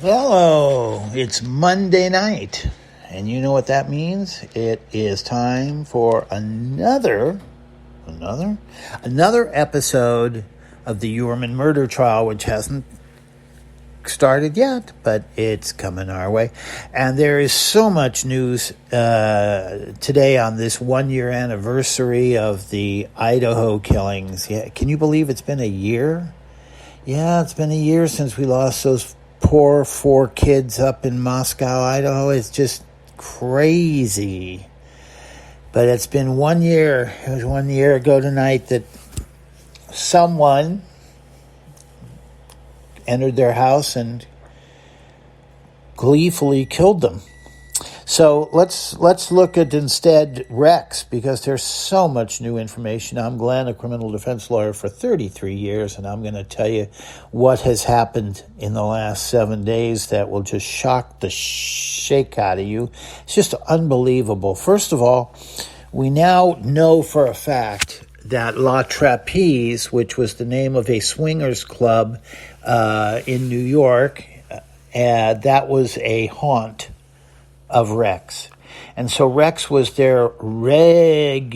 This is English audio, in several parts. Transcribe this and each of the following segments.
Hello, it's Monday night, and you know what that means? It is time for another episode of the Heurmann murder trial, which hasn't started yet, but it's coming our way. And there is so much news today on this 1-year anniversary of the Idaho killings. Yeah, can you believe it's been a year? Yeah, it's been a year since we lost those poor 4 kids up in Moscow, Idaho. It's just crazy. But it's been 1 year. It was 1 year ago tonight that someone entered their house and gleefully killed them. So let's look at instead Rex, because there's so much new information. I'm Glenn, a criminal defense lawyer for 33 years, and I'm going to tell you what has happened in the last 7 days that will just shock the shake out of you. It's just unbelievable. First of all, we now know for a fact that La Trapeze, which was the name of a swingers club in New York, that was a haunt of Rex. And so Rex was there regularly,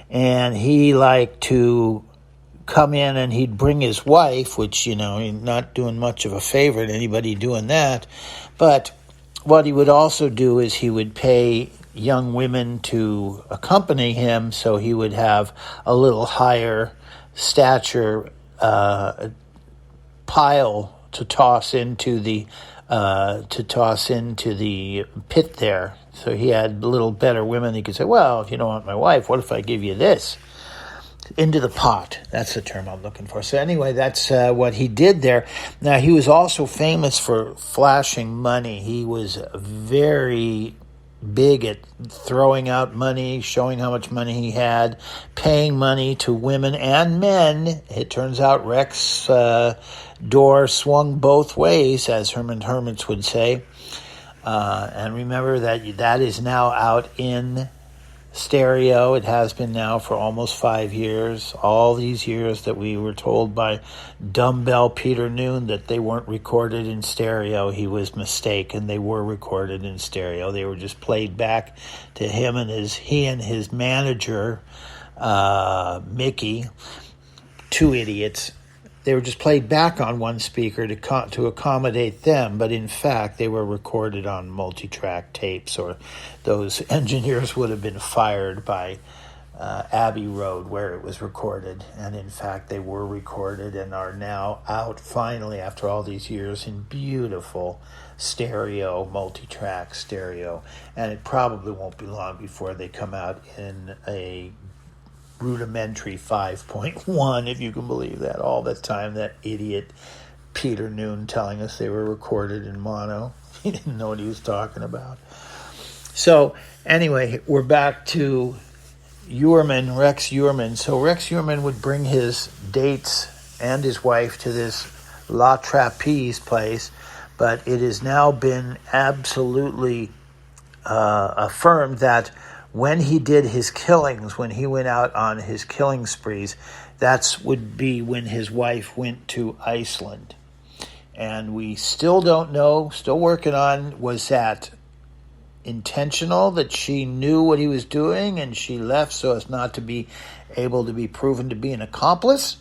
and he liked to come in and he'd bring his wife, which, he's not doing much of a favor to anybody doing that. But what he would also do is he would pay young women to accompany him, so he would have a little higher stature pile to toss into the pit there. So he had little better women. He could say, well, if you don't want my wife, what if I give you this? Into the pot. That's the term I'm looking for. So anyway, that's what he did there. Now, he was also famous for flashing money. He was very big at throwing out money, showing how much money he had, paying money to women and men. It turns out Rex door swung both ways, as Heurmann would say. And remember that is now out in stereo. It has been now for almost 5 years. All these years that we were told by dumbbell Peter Noon that they weren't recorded in stereo, he was mistaken. They were recorded in stereo. They were just played back to him and his manager, Mickey, 2 idiots. They were just played back on one speaker to accommodate them, but in fact, they were recorded on multi-track tapes, or those engineers would have been fired by Abbey Road, where it was recorded. And in fact, they were recorded and are now out finally after all these years in beautiful stereo, multi-track stereo. And it probably won't be long before they come out in a rudimentary 5.1, if you can believe that. All that time, that idiot Peter Noon telling us they were recorded in mono. He didn't know what he was talking about. So anyway, we're back to Rex Heurmann. So Rex Heurmann would bring his dates and his wife to this La Trapeze place, but it has now been absolutely affirmed that when he did his killings, when he went out on his killing sprees, that would be when his wife went to Iceland. And we still don't know, still working on, was that intentional, that she knew what he was doing and she left so as not to be able to be proven to be an accomplice?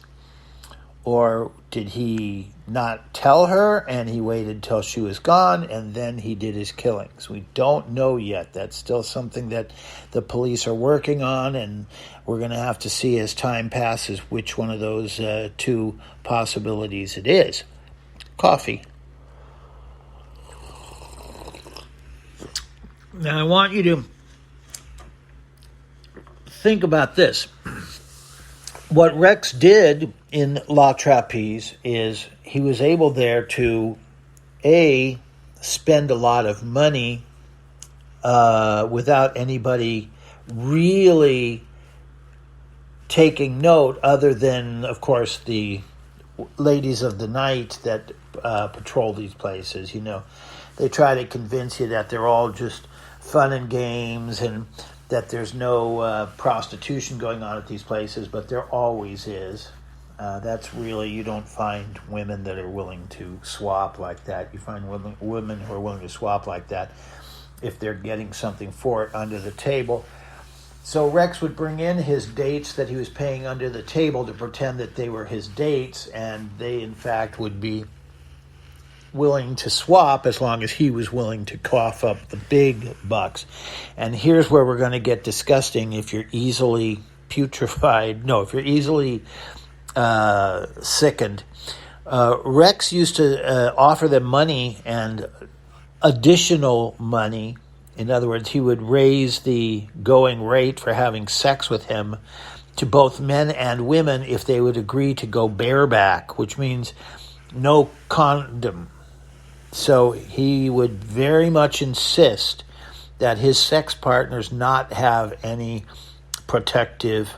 Or did he not tell her and he waited till she was gone and then he did his killings? We don't know yet. That's still something that the police are working on, and we're going to have to see as time passes which one of those 2 possibilities it is. Coffee. Now I want you to think about this. What Rex did in La Trapeze is he was able there to, spend a lot of money without anybody really taking note, other than, of course, the ladies of the night that patrol these places. They try to convince you that they're all just fun and games and that there's no prostitution going on at these places, but there always is. That's really, you don't find women that are willing to swap like that. You find women who are willing to swap like that if they're getting something for it under the table. So Rex would bring in his dates that he was paying under the table to pretend that they were his dates, and they in fact would be willing to swap as long as he was willing to cough up the big bucks. And here's where we're going to get disgusting if you're easily sickened. Rex used to offer them money and additional money. In other words, he would raise the going rate for having sex with him to both men and women if they would agree to go bareback, which means no condom. So he would very much insist that his sex partners not have any protective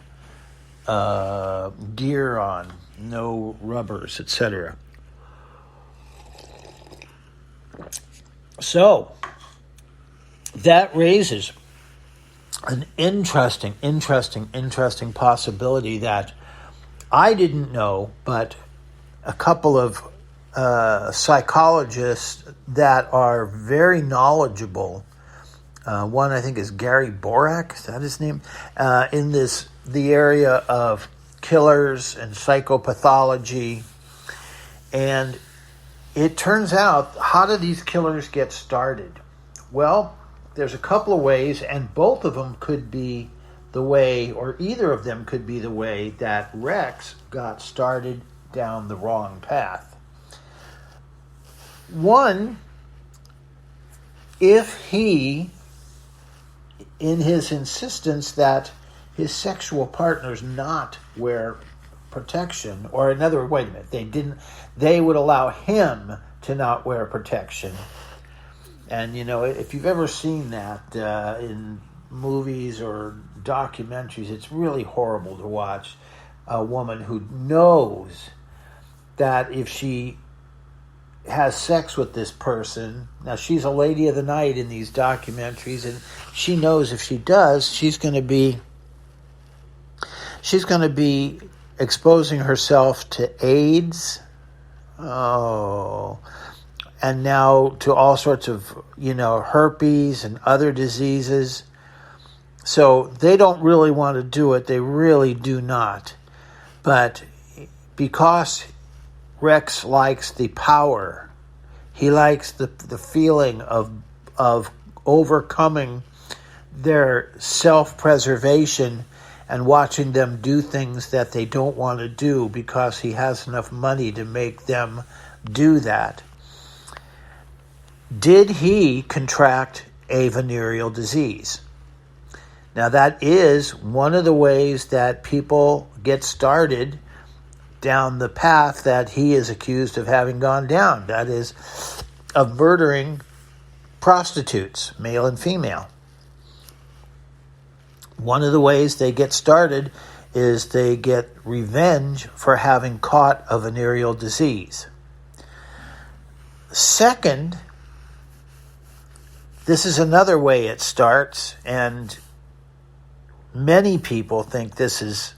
gear on, no rubbers, etc. So that raises an interesting possibility that I didn't know, but a couple of psychologists that are very knowledgeable. One I think is Gary Borak, is that his name? In the area of killers and psychopathology. And it turns out, how do these killers get started? Well, there's a couple of ways, and both of them could be the way, or either of them could be the way that Rex got started down the wrong path. One, if he, in his insistence that his sexual partners not wear protection, or another, wait a minute, they would allow him to not wear protection. And, if you've ever seen that in movies or documentaries, it's really horrible to watch a woman who knows that if she has sex with this person, now she's a lady of the night in these documentaries, and she knows if she does, she's going to be exposing herself to AIDS, and now to all sorts of, herpes and other diseases. So they don't really want to do it. They really do not. But because Rex likes the power, he likes the feeling of overcoming their self-preservation and watching them do things that they don't want to do because he has enough money to make them do that. Did he contract a venereal disease? Now, that is one of the ways that people get started down the path that he is accused of having gone down. That is, of murdering prostitutes, male and female. One of the ways they get started is they get revenge for having caught a venereal disease. Second, this is another way it starts, and many people think this is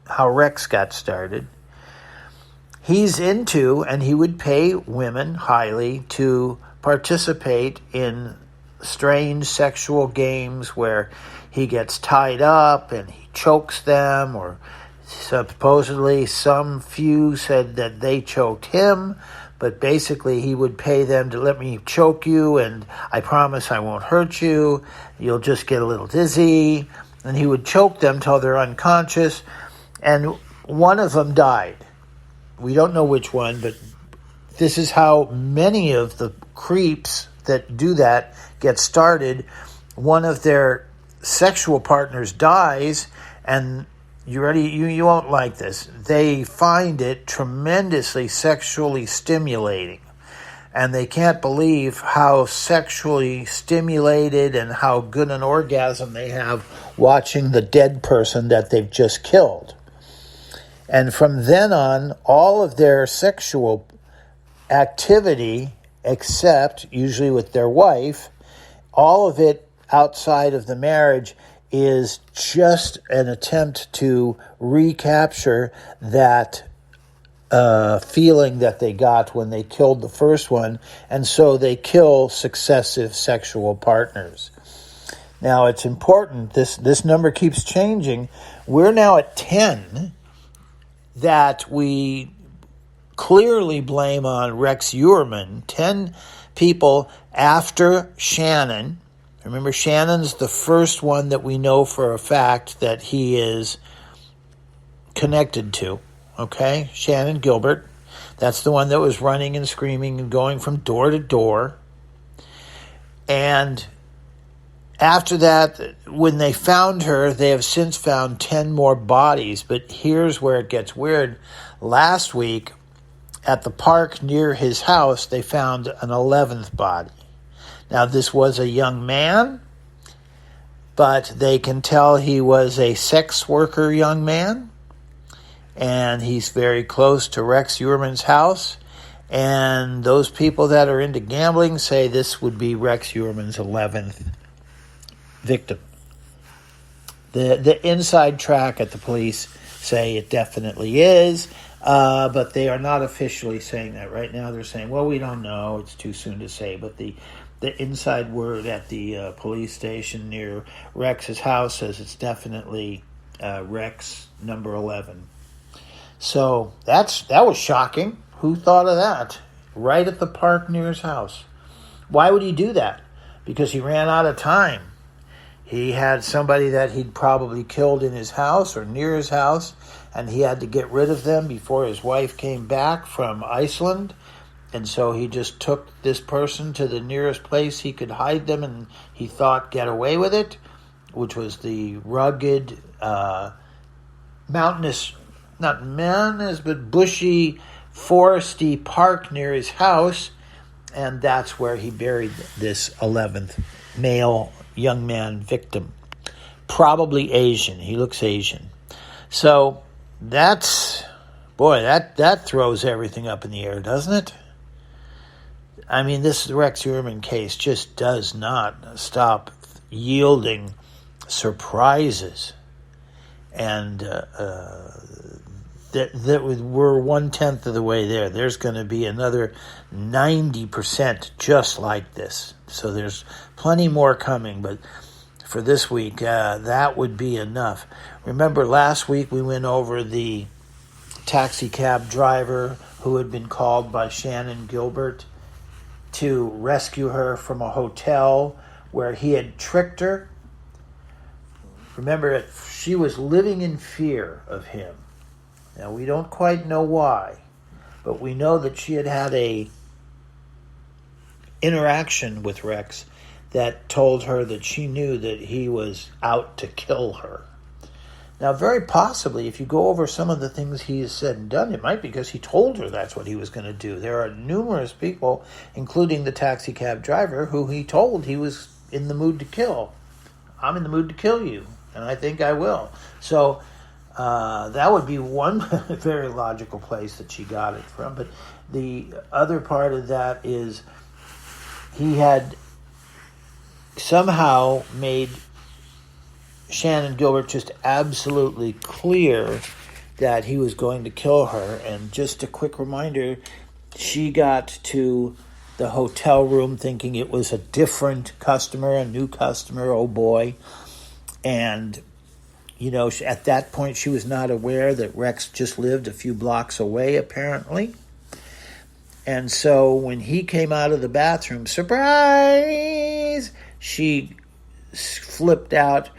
how Rex got started. He's into, and he would pay women highly to participate in strange sexual games where he gets tied up and he chokes them, or supposedly some few said that they choked him, but basically he would pay them to let me choke you and I promise I won't hurt you. You'll just get a little dizzy. And he would choke them till they're unconscious. And one of them died. We don't know which one, but this is how many of the creeps that do that get started. One of their sexual partners dies, and you won't like this. They find it tremendously sexually stimulating, and they can't believe how sexually stimulated and how good an orgasm they have watching the dead person that they've just killed. And from then on, all of their sexual activity, except usually with their wife, all of it outside of the marriage is just an attempt to recapture that feeling that they got when they killed the first one, and so they kill successive sexual partners. Now, it's important, this number keeps changing. We're now at 10 that we clearly blame on Rex Heurmann. 10 people after Shannon. Remember, Shannon's the first one that we know for a fact that he is connected to. Okay? Shannon Gilbert. That's the one that was running and screaming and going from door to door. And after that, when they found her, they have since found 10 more bodies. But here's where it gets weird. Last week, at the park near his house, they found an 11th body. Now, this was a young man, but they can tell he was a sex worker young man, and he's very close to Rex Heurmann's house. And those people that are into gambling say this would be Rex Heurmann's 11th victim. The inside track at the police say it definitely is, but they are not officially saying that. Right now they're saying, well, we don't know, it's too soon to say, but the inside word at the police station near Rex's house says it's definitely Rex number 11. So that was shocking. Who thought of that? Right at the park near his house. Why would he do that? Because he ran out of time. He had somebody that he'd probably killed in his house or near his house, and he had to get rid of them before his wife came back from Iceland. And so he just took this person to the nearest place he could hide them, and he thought get away with it, which was the rugged, mountainous, not mountainous, but bushy, foresty park near his house. And that's where he buried this 11th male young man victim. Probably Asian. He looks Asian. So that throws everything up in the air, doesn't it? I mean, this Rex Heurmann case just does not stop yielding surprises. And that we're 1/10 of the way there. There's going to be another 90% just like this. So there's plenty more coming, but for this week, that would be enough. Remember last week we went over the taxi cab driver who had been called by Shannon Gilbert to rescue her from a hotel where he had tricked her. Remember, she was living in fear of him. Now, we don't quite know why, but we know that she had a interaction with Rex that told her that she knew that he was out to kill her. Now, very possibly, if you go over some of the things he has said and done, it might be because he told her that's what he was going to do. There are numerous people, including the taxi cab driver, who he told he was in the mood to kill. I'm in the mood to kill you, and I think I will. So that would be one very logical place that she got it from. But the other part of that is he had somehow made Shannon Gilbert just absolutely clear that he was going to kill her. And just a quick reminder, she got to the hotel room thinking it was a different customer, a new customer, oh boy. And, you know, at that point she was not aware that Rex just lived a few blocks away, apparently. And so when he came out of the bathroom, surprise, she flipped out.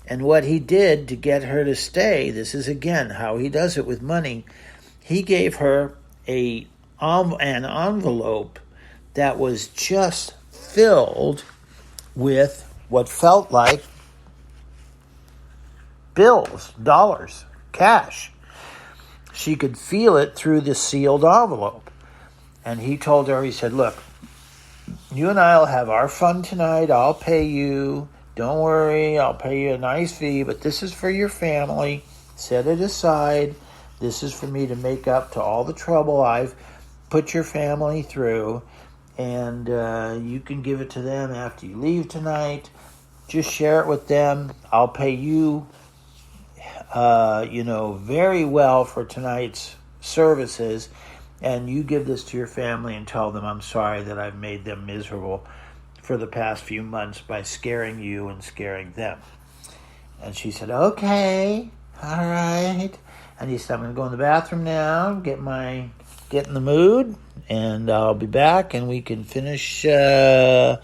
And what he did to get her to stay, this is again how he does it with money, he gave her an envelope that was just filled with what felt like bills, dollars, cash. She could feel it through the sealed envelope. And he told her, he said, look, you and I will have our fun tonight. I'll pay you. Don't worry, I'll pay you a nice fee, but this is for your family. Set it aside. This is for me to make up to all the trouble I've put your family through. And you can give it to them after you leave tonight. just share it with them. I'll pay you, very well for tonight's services, and you give this to your family and tell them I'm sorry that I've made them miserable for the past few months by scaring you and scaring them. And she said, okay, all right. And he said, I'm going to go in the bathroom now, get in the mood, and I'll be back, and we can finish our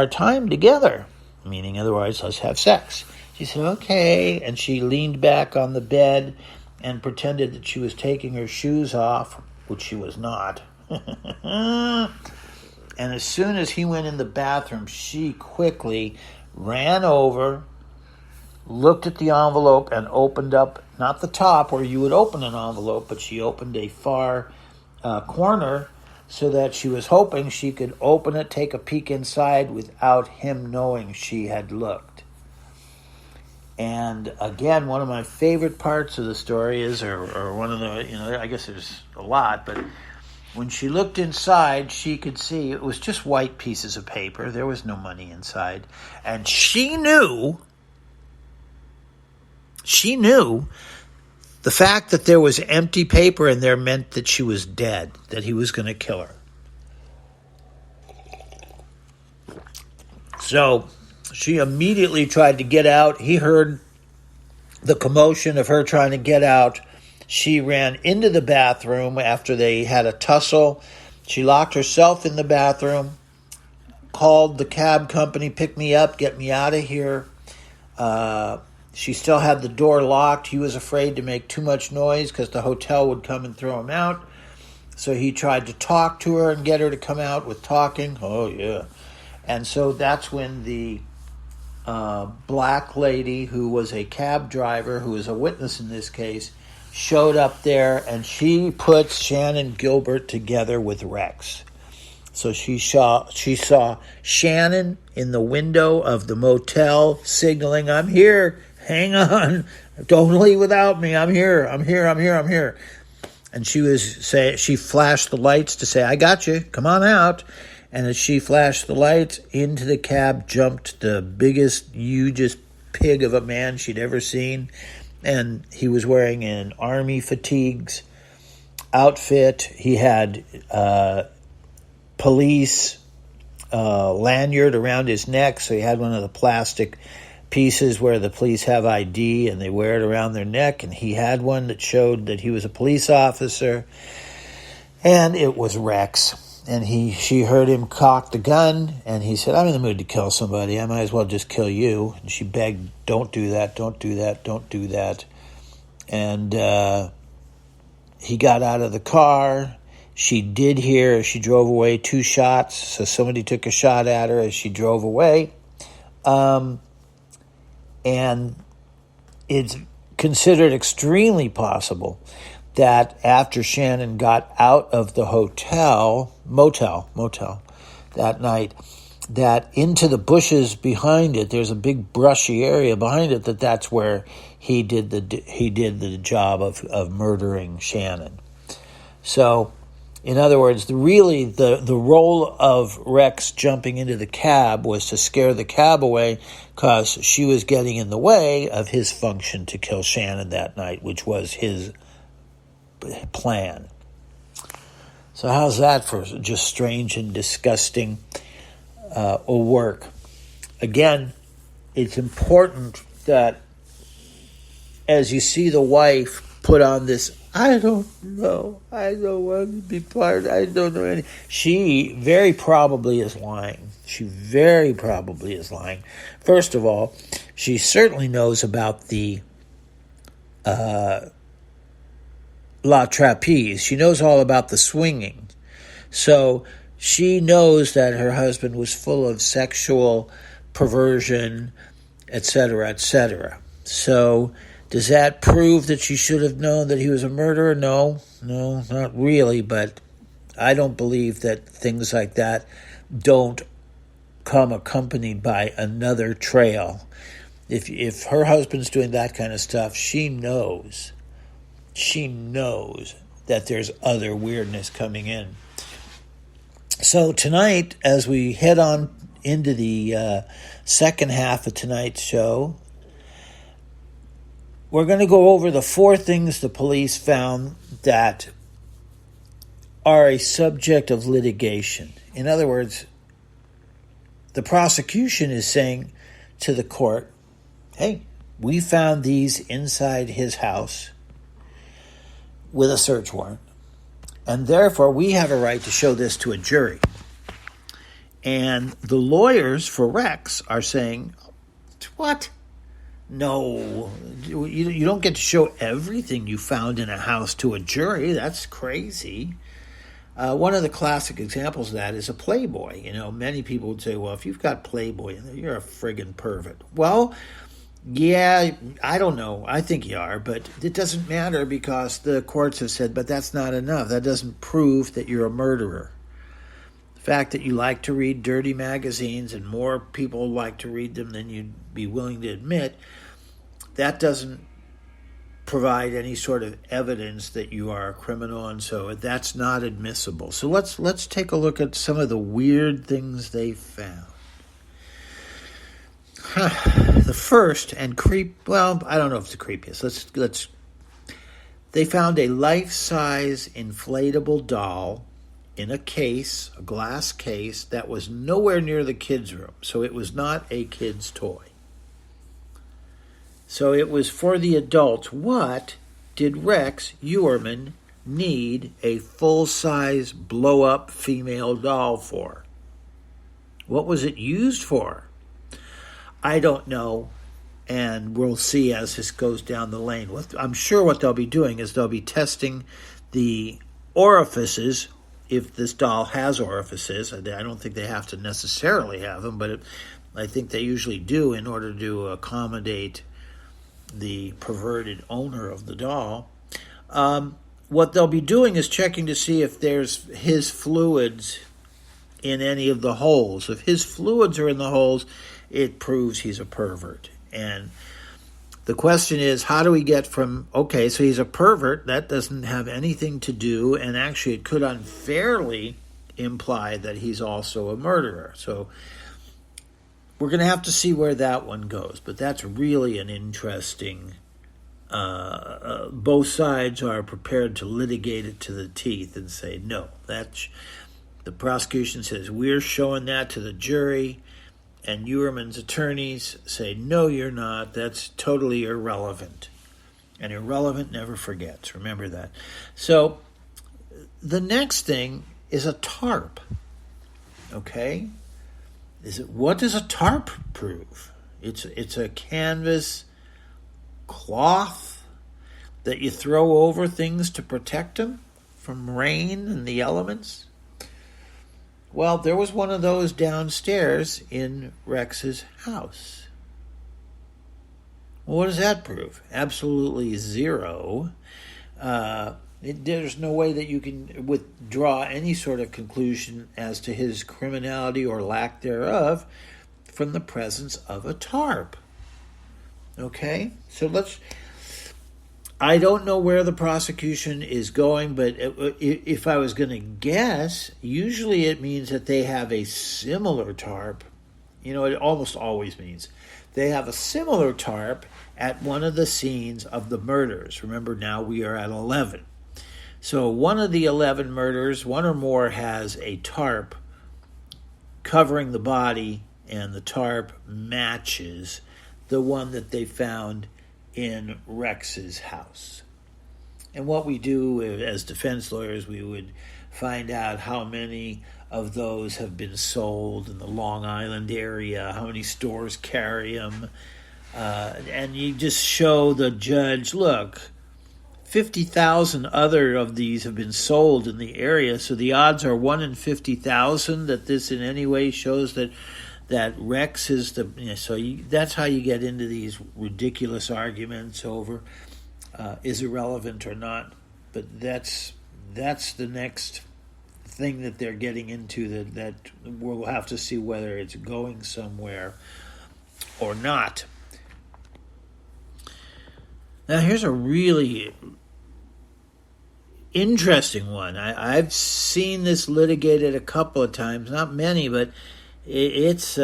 time together. Meaning, otherwise, let's have sex. She said, okay. And she leaned back on the bed and pretended that she was taking her shoes off, which she was not. And as soon as he went in the bathroom, she quickly ran over, looked at the envelope, and opened up, not the top where you would open an envelope, but she opened a far corner so that she was hoping she could open it, take a peek inside without him knowing she had looked. And again, one of my favorite parts of the story is, or one of the, I guess there's a lot, but when she looked inside, she could see it was just white pieces of paper. There was no money inside. And she knew the fact that there was empty paper in there meant that she was dead, that he was going to kill her. So she immediately tried to get out. He heard the commotion of her trying to get out. She ran into the bathroom after they had a tussle. She locked herself in the bathroom, called the cab company, pick me up, get me out of here. She still had the door locked. He was afraid to make too much noise because the hotel would come and throw him out. So he tried to talk to her and get her to come out with talking. Oh, yeah. And so that's when the black lady, who was a cab driver, who was a witness in this case, showed up there, and she put Shannon Gilbert together with Rex. So she saw Shannon in the window of the motel signaling, I'm here, hang on, don't leave without me, I'm here. And she flashed the lights to say, I got you, come on out. And as she flashed the lights, into the cab jumped the biggest, hugest pig of a man she'd ever seen. And he was wearing an army fatigues outfit. He had police lanyard around his neck, so he had one of the plastic pieces where the police have ID and they wear it around their neck, and he had one that showed that he was a police officer, and it was Rex. And she heard him cock the gun, and he said, I'm in the mood to kill somebody. I might as well just kill you. And she begged, don't do that, don't do that, don't do that. And he got out of the car. She did hear, as she drove away, 2 shots. So somebody took a shot at her as she drove away. And it's considered extremely possible that after Shannon got out of the motel that night, that into the bushes behind it, there's a big brushy area behind it, that's where he did the job of murdering Shannon. So, in other words, the role of Rex jumping into the cab was to scare the cab away, because she was getting in the way of his function to kill Shannon that night, which was his plan. So how's that for just strange and disgusting work? Again, it's important that as you see the wife put on this, I don't know, I don't want to be part, I don't know anything. She very probably is lying. First of all, she certainly knows about the La Trapeze. She knows all about the swinging. So she knows that her husband was full of sexual perversion, etc., etc. So does that prove that she should have known that he was a murderer? No, not really, but I don't believe that things like that don't come accompanied by another trail. If her husband's doing that kind of stuff, she knows that there's other weirdness coming in. So tonight, as we head on into the second half of tonight's show. We're going to go over the 4 things the police found that are a subject of litigation. In other words, the prosecution is saying to the court, hey, we found these inside his house with a search warrant, and therefore we have a right to show this to a jury. And the lawyers for Rex are saying, what? No, you don't get to show everything you found in a house to a jury. That's crazy. One of the classic examples of that is a Playboy. Many people would say, well, if you've got Playboy, you're a friggin' pervert. Well, yeah, I don't know. I think you are, but it doesn't matter because the courts have said, but that's not enough. That doesn't prove that you're a murderer. The fact that you like to read dirty magazines and more people like to read them than you'd be willing to admit, that doesn't provide any sort of evidence that you are a criminal, and so that's not admissible. So let's take a look at some of the weird things they found. The first and I don't know if it's the creepiest. They found a life-size inflatable doll in a case, a glass case, that was nowhere near the kids' room. So it was not a kid's toy. So it was for the adults. What did Rex Heurmann need a full-size blow-up female doll for? What was it used for? I don't know, and we'll see as this goes down the lane. I'm sure what they'll be doing is they'll be testing the orifices, if this doll has orifices. I don't think they have to necessarily have them, but I think they usually do in order to accommodate the perverted owner of the doll. What they'll be doing is checking to see if there's his fluids in any of the holes. If his fluids are in the holes, it proves he's a pervert. And the question is, how do we get from, okay, so he's a pervert, that doesn't have anything to do, and actually it could unfairly imply that he's also a murderer. So we're going to have to see where that one goes, but that's really an interesting, both sides are prepared to litigate it to the teeth and say, no, the prosecution says, we're showing that to the jury, and Heurmann's attorneys say, no, you're not. That's totally irrelevant. And irrelevant never forgets. Remember that. So the next thing is a tarp. Okay? What does a tarp prove? It's a canvas cloth that you throw over things to protect them from rain and the elements. Well, there was one of those downstairs in Rex's house. Well, what does that prove? Absolutely zero. There's no way that you can withdraw any sort of conclusion as to his criminality or lack thereof from the presence of a tarp. Okay? So I don't know where the prosecution is going, but if I was going to guess, usually it means that they have a similar tarp. It almost always means they have a similar tarp at one of the scenes of the murders. Remember, now we are at 11. So one of the 11 murders, one or more, has a tarp covering the body, and the tarp matches the one that they found in Rex's house. And what we do as defense lawyers, we would find out how many of those have been sold in the Long Island area, how many stores carry them, and you just show the judge, look, 50,000 other of these have been sold in the area, so the odds are 1 in 50,000 that this in any way shows that Rex is that's how you get into these ridiculous arguments over is irrelevant or not. But that's the next thing that they're getting into that we'll have to see whether it's going somewhere or not. Now here's a really interesting one. I've seen this litigated a couple of times, not many, but It's,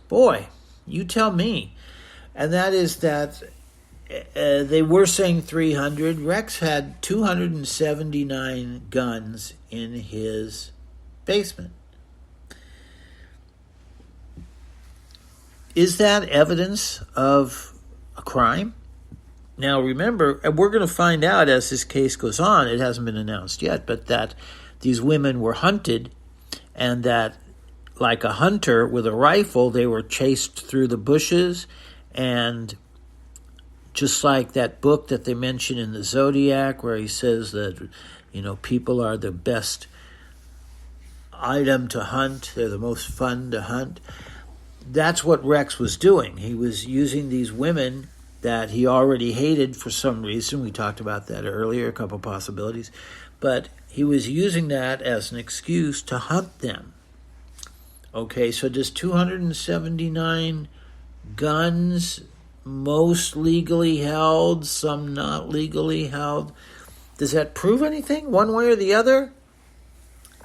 boy, you tell me. And that is that they were saying 300. Rex had 279 guns in his basement. Is that evidence of a crime? Now remember, and we're going to find out as this case goes on, it hasn't been announced yet, but that these women were hunted, and that like a hunter with a rifle, they were chased through the bushes, and just like that book that they mention in the Zodiac where he says that, people are the best item to hunt, they're the most fun to hunt. That's what Rex was doing. He was using these women that he already hated for some reason. We talked about that earlier, a couple possibilities. But he was using that as an excuse to hunt them. Okay, so does 279 guns, most legally held, some not legally held, does that prove anything one way or the other?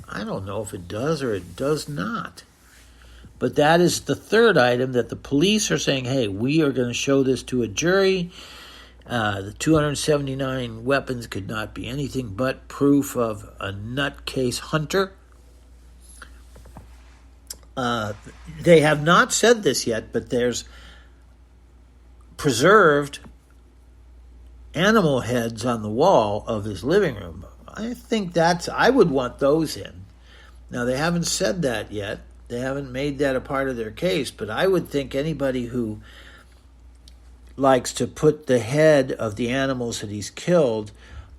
I don't know if it does or it does not. But that is the third item that the police are saying, hey, we are going to show this to a jury. The 279 weapons could not be anything but proof of a nutcase hunter. They have not said this yet, but there's preserved animal heads on the wall of his living room. I would want those in. Now, they haven't said that yet. They haven't made that a part of their case, but I would think anybody who likes to put the head of the animals that he's killed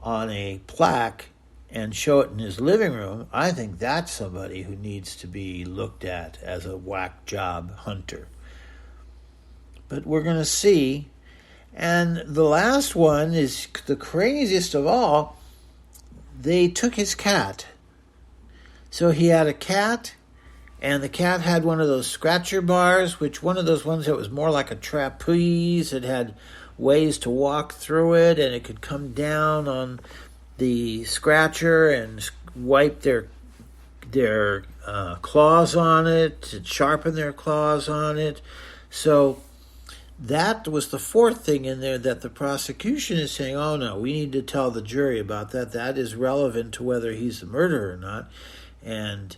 on a plaque and show it in his living room, I think that's somebody who needs to be looked at as a whack job hunter. But we're going to see. And the last one is the craziest of all. They took his cat. So he had a cat, and the cat had one of those scratcher bars, which one of those ones that was more like a trapeze. It had ways to walk through it, and it could come down on the scratcher and wipe their claws on it, to sharpen their claws on it. So that was the fourth thing in there that the prosecution is saying, oh no, we need to tell the jury about that. That is relevant to whether he's the murderer or not. And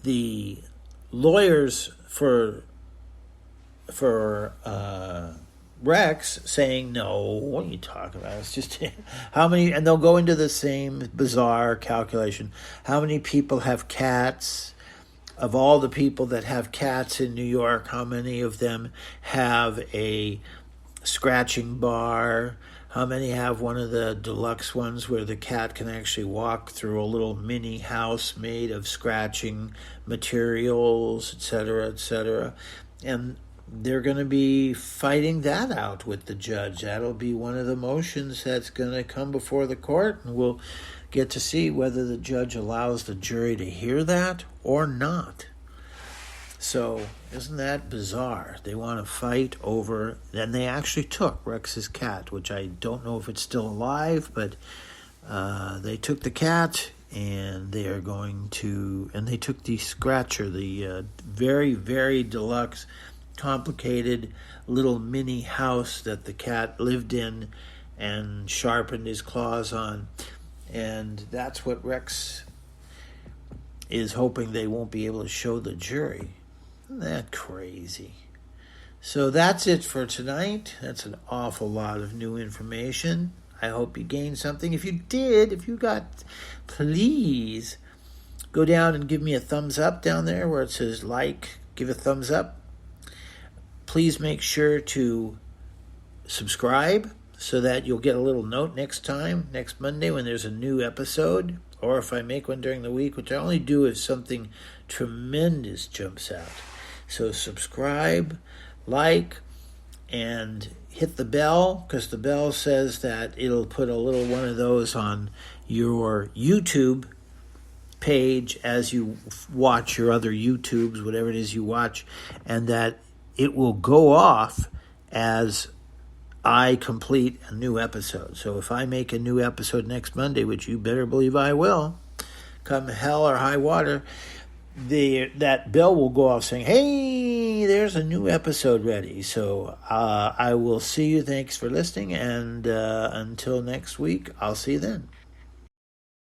the lawyers for Rex saying, no, what are you talking about? It's just how many, and they'll go into the same bizarre calculation. How many people have cats? Of all the people that have cats in New York, how many of them have a scratching bar? How many have one of the deluxe ones where the cat can actually walk through a little mini house made of scratching materials, etc., etc.? And they're going to be fighting that out with the judge. That'll be one of the motions that's going to come before the court, and we'll get to see whether the judge allows the jury to hear that or not. So, isn't that bizarre? They want to fight over, and they actually took Rex's cat, which I don't know if it's still alive, but they took the cat, and they are going to, and they took the scratcher, the very, very deluxe, complicated little mini house that the cat lived in and sharpened his claws on. And that's what Rex is hoping they won't be able to show the jury. Isn't that crazy? So that's it for tonight. That's an awful lot of new information. I hope you gained something. If you did, if you got, please go down and give me a thumbs up down there where it says like. Give a thumbs up. Please make sure to subscribe so that you'll get a little note next Monday when there's a new episode, or if I make one during the week, which I only do if something tremendous jumps out. So subscribe, like, and hit the bell, because the bell says that it'll put a little one of those on your YouTube page as you watch your other YouTubes, whatever it is you watch, and that it will go off as I complete a new episode. So if I make a new episode next Monday, which you better believe I will, come hell or high water, that bell will go off saying, "Hey, there's a new episode ready." So I will see you. Thanks for listening, and until next week, I'll see you then.